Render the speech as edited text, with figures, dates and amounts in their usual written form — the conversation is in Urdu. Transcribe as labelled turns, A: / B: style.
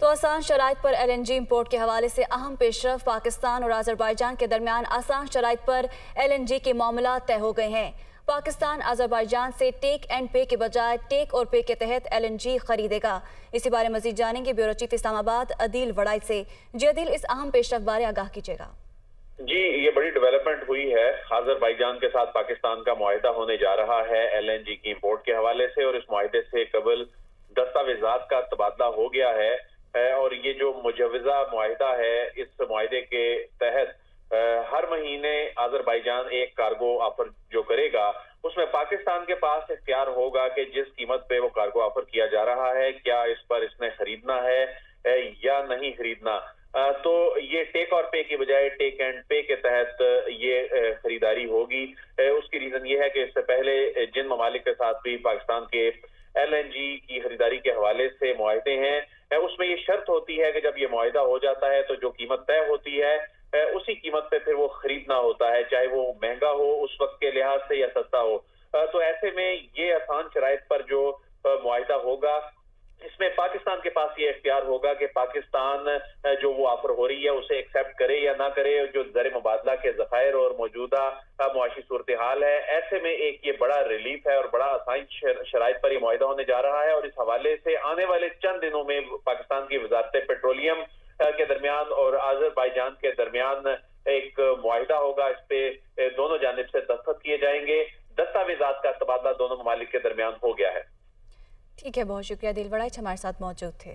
A: تو آسان شرائط پر LNG امپورٹ کے حوالے سے اہم پیشرفت، پاکستان اور آذربائیجان کے درمیان آسان شرائط پر LNG کے معاملات طے ہو گئے ہیں۔ پاکستان آذربائیجان سے ٹیک اینڈ پے کے بجائے ٹیک اور پے کے تحت LNG خریدے گا۔ اسی بارے مزید جانیں گے بیورو چیف اسلام آباد عدیل وڑائی سے۔ جی عدیل، اس اہم پیشرفت بارے آگاہ کیجیے گا۔
B: جی، یہ بڑی ڈیولپمنٹ ہوئی ہے۔ آذربائیجان کے ساتھ پاکستان کا معاہدہ ہونے جا رہا ہے LNG کی امپورٹ کے حوالے سے، اور اس معاہدے سے قبل دستاویزات کا تبادلہ ہو گیا ہے، اور یہ جو مجوزہ معاہدہ ہے، اس معاہدے کے تحت ہر مہینے آذربائیجان ایک کارگو آفر جو کرے گا، اس میں پاکستان کے پاس اختیار ہوگا کہ جس قیمت پہ وہ کارگو آفر کیا جا رہا ہے، کیا اس پر اس نے خریدنا ہے یا نہیں خریدنا۔ تو یہ ٹیک اور پے کی بجائے ٹیک اینڈ پے کے تحت یہ خریداری ہوگی۔ اس کی ریزن یہ ہے کہ اس سے پہلے جن ممالک کے ساتھ بھی پاکستان کے LNG کی خریداری کے حوالے سے معاہدے ہیں، اس میں یہ شرط ہوتی ہے کہ جب یہ معاہدہ ہو جاتا ہے تو جو قیمت طے ہوتی ہے اسی قیمت پہ پھر وہ خریدنا ہوتا ہے، چاہے وہ مہنگا ہو اس وقت کے لحاظ سے یا سستا ہو۔ تو ایسے میں یہ آسان شرائط پر جو معاہدہ ہوگا، اس میں پاکستان کے پاس یہ اختیار ہوگا کہ پاکستان جو وہ آفر ہو رہی ہے اسے ایکسیپٹ کرے یا نہ کرے۔ جو زر مبادلہ کے ذخائر اور موجودہ معاشی صورتحال ہے، ایسے میں ایک یہ بڑا ریلیف ہے اور بڑا آسان شرائط پر یہ معاہدہ ہونے جا رہا ہے، اور اس حوالے سے آنے والے چند دنوں میں پاکستان کی وزارت پیٹرولیم کے درمیان اور آذربائیجان کے درمیان ایک معاہدہ ہوگا۔ اس پہ دونوں جانب سے دستخط کیے جائیں گے۔ دستاویزات کا تبادلہ دونوں ممالک کے درمیان ہو گیا ہے۔
A: ٹھیک ہے، بہت شکریہ عدیل وڑائی ہمارے ساتھ موجود تھے۔